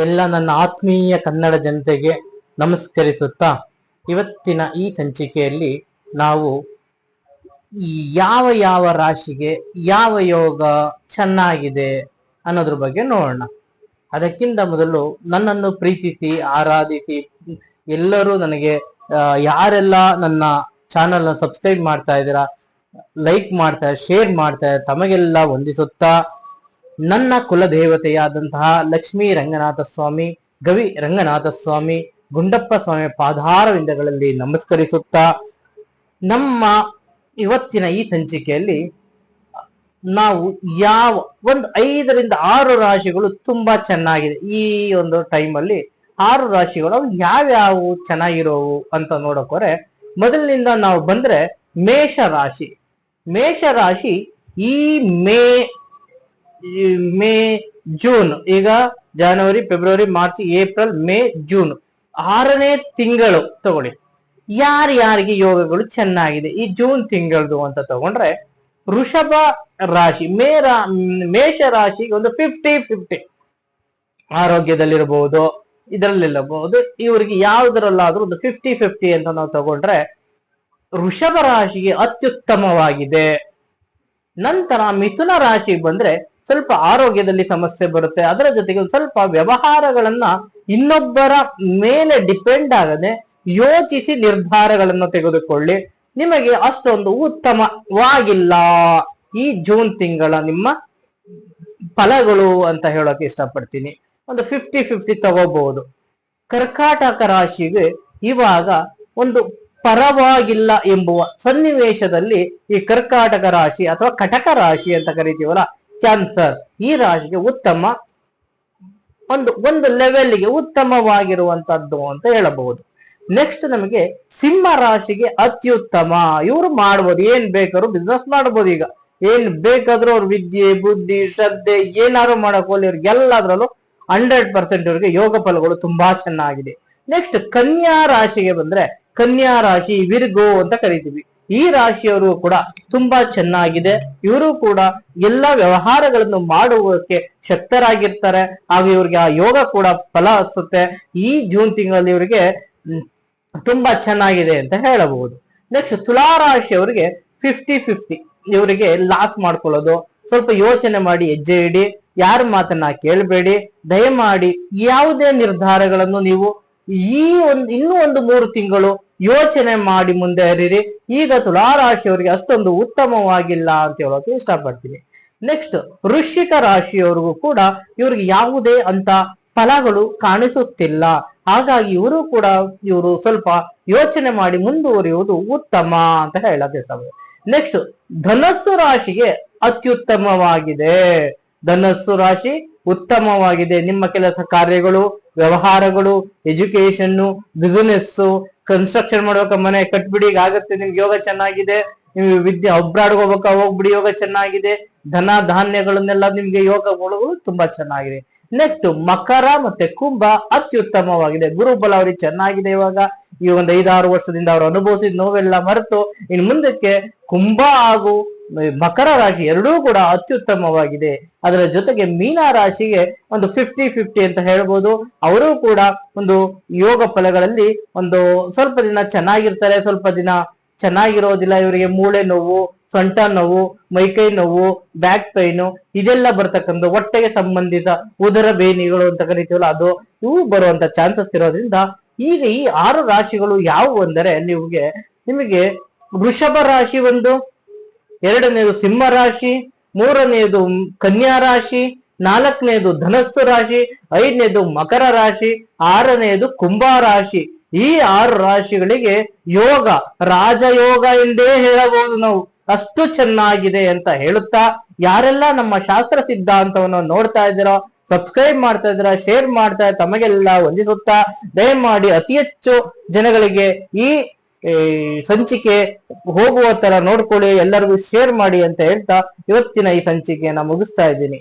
ಎಲ್ಲ ನನ್ನ ಆತ್ಮೀಯ ಕನ್ನಡ ಜನತೆಗೆ ನಮಸ್ಕರಿಸುತ್ತಾ, ಇವತ್ತಿನ ಈ ಸಂಚಿಕೆಯಲ್ಲಿ ನಾವು ಯಾವ ಯಾವ ರಾಶಿಗೆ ಯಾವ ಯೋಗ ಚೆನ್ನಾಗಿದೆ ಅನ್ನೋದ್ರ ಬಗ್ಗೆ ನೋಡೋಣ. ಅದಕ್ಕಿಂತ ಮೊದಲು ನನ್ನನ್ನು ಪ್ರೀತಿಸಿ ಆರಾಧಿಸಿ ಎಲ್ಲರೂ ನನಗೆ ಯಾರೆಲ್ಲ ನನ್ನ ಚಾನಲ್ ಸಬ್ಸ್ಕ್ರೈಬ್ ಮಾಡ್ತಾ ಇದ್ದೀರಾ, ಲೈಕ್ ಮಾಡ್ತಾ ಶೇರ್ ಮಾಡ್ತಾ ತಮಗೆಲ್ಲ ವಂದಿಸುತ್ತಾ, ನನ್ನ ಕುಲದೇವತೆಯಾದಂತಹ ಲಕ್ಷ್ಮೀ ರಂಗನಾಥ ಸ್ವಾಮಿ, ಗವಿ ರಂಗನಾಥ ಸ್ವಾಮಿ, ಗುಂಡಪ್ಪ ಸ್ವಾಮಿ ಪಾದಾರವಿಂದಗಳಲ್ಲಿ ನಮಸ್ಕರಿಸುತ್ತಾ, ನಮ್ಮ ಇವತ್ತಿನ ಈ ಸಂಚಿಕೆಯಲ್ಲಿ ನಾವು ಯಾವ ಒಂದು 5 ರಿಂದ 6 ರಾಶಿಗಳು ತುಂಬಾ ಚೆನ್ನಾಗಿದೆ. ಈ ಒಂದು ಟೈಮಲ್ಲಿ 6 ರಾಶಿಗಳು ಯಾವ್ಯಾವು ಚೆನ್ನಾಗಿರೋವು ಅಂತ ನೋಡೋಕೋರೆ, ಮೊದಲಿನಿಂದ ನಾವು ಬಂದ್ರೆ ಮೇಷ ರಾಶಿ. ಮೇಷ ರಾಶಿ ಈ ಮೇ ಜೂನ್, ಈಗ ಜನವರಿ, ಫೆಬ್ರವರಿ, ಮಾರ್ಚ್, ಏಪ್ರಿಲ್, ಮೇ, ಜೂನ್ 6ನೇ ತಿಂಗಳು ತಗೊಳ್ಳಿ. ಯಾರ್ಯಾರಿಗೆ ಯೋಗಗಳು ಚೆನ್ನಾಗಿದೆ ಈ ಜೂನ್ ತಿಂಗಳದು ಅಂತ ತಗೊಂಡ್ರೆ, ವೃಷಭ ರಾಶಿ ಮೇಷ ರಾಶಿಗೆ ಒಂದು 50-50 ಆರೋಗ್ಯದಲ್ಲಿರಬಹುದು, ಇದರಲ್ಲಿರಬಹುದು. ಇವರಿಗೆ ಯಾವುದರಲ್ಲಾದ್ರೂ ಒಂದು 50-50 ಅಂತ ನಾವು ತಗೊಂಡ್ರೆ ವೃಷಭ ರಾಶಿಗೆ ಅತ್ಯುತ್ತಮವಾಗಿದೆ. ನಂತರ ಮಿಥುನ ರಾಶಿ ಬಂದ್ರೆ ಸ್ವಲ್ಪ ಆರೋಗ್ಯದಲ್ಲಿ ಸಮಸ್ಯೆ ಬರುತ್ತೆ. ಅದರ ಜೊತೆಗೆ ಸ್ವಲ್ಪ ವ್ಯವಹಾರಗಳನ್ನ ಇನ್ನೊಬ್ಬರ ಮೇಲೆ ಡಿಪೆಂಡ್ ಆಗದೆ ಯೋಚಿಸಿ ನಿರ್ಧಾರಗಳನ್ನು ತೆಗೆದುಕೊಳ್ಳಿ. ನಿಮಗೆ ಅಷ್ಟೊಂದು ಉತ್ತಮವಾಗಿಲ್ಲ ಈ ಜೂನ್ ತಿಂಗಳ ನಿಮ್ಮ ಫಲಗಳು ಅಂತ ಹೇಳೋಕೆ ಇಷ್ಟಪಡ್ತೀನಿ. ಒಂದು 50-50 ತಗೋಬಹುದು. ಕರ್ಕಾಟಕ ರಾಶಿಗೆ ಇವಾಗ ಒಂದು ಪರವಾಗಿಲ್ಲ ಎಂಬುವ ಸನ್ನಿವೇಶದಲ್ಲಿ ಈ ಕರ್ಕಾಟಕ ರಾಶಿ ಅಥವಾ ಕಟಕ ರಾಶಿ ಅಂತ ಕರಿತೀವಲ್ಲ, ಕ್ಯಾನ್ಸರ್, ಈ ರಾಶಿಗೆ ಉತ್ತಮ ಒಂದು ಲೆವೆಲ್ಗೆ ಉತ್ತಮವಾಗಿರುವಂತದ್ದು ಅಂತ ಹೇಳಬಹುದು. ನೆಕ್ಸ್ಟ್ ನಮಗೆ ಸಿಂಹ ರಾಶಿಗೆ ಅತ್ಯುತ್ತಮ. ಇವರು ಮಾಡ್ಬೋದು, ಏನ್ ಬೇಕಾದ್ರೂ ಬಿಸ್ನೆಸ್ ಮಾಡ್ಬೋದು. ಈಗ ಏನ್ ಬೇಕಾದ್ರೂ ಅವ್ರ ವಿದ್ಯೆ, ಬುದ್ಧಿ, ಶ್ರದ್ಧೆ ಏನಾದ್ರು ಮಾಡಕ್ ಹೋಗ್ಲಿ, ಅವ್ರಿಗೆಲ್ಲದ್ರಲ್ಲೂ 100% ಇವರಿಗೆ ಯೋಗ ಫಲಗಳು ತುಂಬಾ ಚೆನ್ನಾಗಿದೆ. ನೆಕ್ಸ್ಟ್ ಕನ್ಯಾ ರಾಶಿಗೆ ಬಂದ್ರೆ, ಕನ್ಯಾ ರಾಶಿ ವಿರ್ಗೋ ಅಂತ ಕರಿತೀವಿ. ಈ ರಾಶಿಯವರು ಕೂಡ ತುಂಬಾ ಚೆನ್ನಾಗಿದೆ. ಇವರು ಕೂಡ ಎಲ್ಲಾ ವ್ಯವಹಾರಗಳನ್ನು ಮಾಡುವುದಕ್ಕೆ ಶಕ್ತರಾಗಿರ್ತಾರೆ. ಹಾಗೂ ಇವ್ರಿಗೆ ಆ ಯೋಗ ಕೂಡ ಫಲ ಹಚ್ಚುತ್ತೆ. ಈ ಜೂನ್ ತಿಂಗಳಲ್ಲಿ ಇವರಿಗೆ ತುಂಬಾ ಚೆನ್ನಾಗಿದೆ ಅಂತ ಹೇಳಬಹುದು. ನೆಕ್ಸ್ಟ್ ತುಲಾ ರಾಶಿಯವರಿಗೆ 50-50. ಇವರಿಗೆ ಲಾಸ್ ಮಾಡ್ಕೊಳ್ಳೋದು, ಸ್ವಲ್ಪ ಯೋಚನೆ ಮಾಡಿ ಹೆಜ್ಜೆ ಇಡಿ, ಯಾರ ಮಾತನ್ನ ಕೇಳಬೇಡಿ. ದಯಮಾಡಿ ಯಾವುದೇ ನಿರ್ಧಾರಗಳನ್ನು ನೀವು ಇನ್ನೂ ಒಂದು 3 ತಿಂಗಳು ಯೋಚನೆ ಮಾಡಿ ಮುಂದೆ ಹರಿರಿ. ಈಗ ತುಲಾರಾಶಿಯವರಿಗೆ ಅಷ್ಟೊಂದು ಉತ್ತಮವಾಗಿಲ್ಲ ಅಂತ ಹೇಳೋಕೆ ಇಷ್ಟಪಡ್ತೀನಿ. ನೆಕ್ಸ್ಟ್ ವೃಶ್ಚಿಕ ರಾಶಿಯವರಿಗೂ ಕೂಡ ಇವ್ರಿಗೆ ಯಾವುದೇ ಅಂತ ಫಲಗಳು ಕಾಣಿಸುತ್ತಿಲ್ಲ. ಹಾಗಾಗಿ ಇವರು ಸ್ವಲ್ಪ ಯೋಚನೆ ಮಾಡಿ ಮುಂದುವರಿಯುವುದು ಉತ್ತಮ ಅಂತ ಹೇಳಕ್ಕೆ ಇಷ್ಟಪಡ್ತೀನಿ. ನೆಕ್ಸ್ಟ್ ಧನಸ್ಸು ರಾಶಿಗೆ ಅತ್ಯುತ್ತಮವಾಗಿದೆ. ಧನಸ್ಸು ರಾಶಿ ಉತ್ತಮವಾಗಿದೆ. ನಿಮ್ಮ ಕೆಲಸ ಕಾರ್ಯಗಳು, ವ್ಯವಹಾರಗಳು, ಎಜುಕೇಶನ್, ಬಿಸಿನೆಸ್, ಕನ್ಸ್ಟ್ರಕ್ಷನ್ ಮಾಡುವಾಗ ಮನೆ ಕಟ್ಬಿಡಿ, ಈಗ ಆಗುತ್ತೆ, ನಿಮ್ಗೆ ಯೋಗ ಚೆನ್ನಾಗಿದೆ. ನಿಮ್ಗೆ ವಿದ್ಯೆ ಅಬ್ರಾಡ್ಗೆ ಹೋಗ್ಬಿಡಿ, ಯೋಗ ಚೆನ್ನಾಗಿದೆ. ಧನ ಧಾನ್ಯಗಳನ್ನೆಲ್ಲ ನಿಮ್ಗೆ ಯೋಗ ಒಳಗೂ ತುಂಬಾ ಚೆನ್ನಾಗಿದೆ. ನೆಕ್ಸ್ಟ್ ಮಕರ ಮತ್ತೆ ಕುಂಭ ಅತ್ಯುತ್ತಮವಾಗಿದೆ. ಗುರುಬಲ ಅವ್ರಿಗೆ ಚೆನ್ನಾಗಿದೆ. ಇವಾಗ ಈ ಒಂದು 5-6 ವರ್ಷದಿಂದ ಅವರು ಅನುಭವಿಸಿದ ನೋವೆಲ್ಲ ಮರೆತು ಇನ್ನು ಮುಂದಕ್ಕೆ ಕುಂಭ ಹಾಗೂ ಮಕರ ರಾಶಿ ಎರಡೂ ಕೂಡ ಅತ್ಯುತ್ತಮವಾಗಿದೆ. ಅದರ ಜೊತೆಗೆ ಮೀನ ರಾಶಿಗೆ ಒಂದು 50-50 ಅಂತ ಹೇಳ್ಬೋದು. ಅವರು ಕೂಡ ಒಂದು ಯೋಗ ಫಲಗಳಲ್ಲಿ ಒಂದು ಸ್ವಲ್ಪ ದಿನ ಚೆನ್ನಾಗಿರ್ತಾರೆ, ಸ್ವಲ್ಪ ದಿನ ಚೆನ್ನಾಗಿರೋದಿಲ್ಲ. ಇವರಿಗೆ ಮೂಳೆ ನೋವು, ಸೊಂಟ ನೋವು, ಮೈಕೈ ನೋವು, ಬ್ಯಾಕ್ ಪೈನು ಇದೆಲ್ಲ ಬರ್ತಕ್ಕಂಥ ಹೊಟ್ಟೆಗೆ ಸಂಬಂಧಿತ ಉದರ ಬೇನಿಗಳು ಅಂತ ಕರಿತೀವಲ್ಲ, ಇವು ಬರುವಂತ ಚಾನ್ಸಸ್ ಇರೋದ್ರಿಂದ ಈಗ ಈ 6 ರಾಶಿಗಳು ಯಾವುವು ಅಂದರೆ, ನಿಮಗೆ ವೃಷಭ ರಾಶಿ ಒಂದು, 2ನೇದು ಸಿಂಹ ರಾಶಿ, 3ನೇದು ಕನ್ಯಾ ರಾಶಿ, 4ನೇದು ಧನಸ್ಸು ರಾಶಿ, 5ನೇದು ಮಕರ ರಾಶಿ, 6ನೇದು ಕುಂಭ ರಾಶಿ. ಈ 6 ರಾಶಿಗಳಿಗೆ ಯೋಗ ರಾಜಯೋಗ ಎಂದೇ ಹೇಳಬಹುದು. ನಾವು ಅಷ್ಟು ಚೆನ್ನಾಗಿದೆ ಅಂತ ಹೇಳುತ್ತಾ, ಯಾರೆಲ್ಲ ನಮ್ಮ ಶಾಸ್ತ್ರ ಸಿದ್ಧಾಂತವನ್ನು ನೋಡ್ತಾ ಇದ್ದೀರೋ, ಸಬ್ಸ್ಕ್ರೈಬ್ ಮಾಡ್ತಾ ಇದ್ದೀರಾ, ಶೇರ್ ಮಾಡ್ತಾ ತಮಗೆಲ್ಲ ವಂದಿಸುತ್ತಾ, ದಯಮಾಡಿ ಅತಿ ಹೆಚ್ಚು ಜನಗಳಿಗೆ ಈ ಸಂಚಿಕೆ ಹೋಗುವ ತರ ನೋಡ್ಕೊಳ್ಳಿ, ಎಲ್ಲರಿಗೂ ಶೇರ್ ಮಾಡಿ ಅಂತ ಹೇಳ್ತಾ ಇವತ್ತಿನ ಈ ಸಂಚಿಕೆಯನ್ನ ಮುಗಿಸ್ತಾ ಇದ್ದೀನಿ.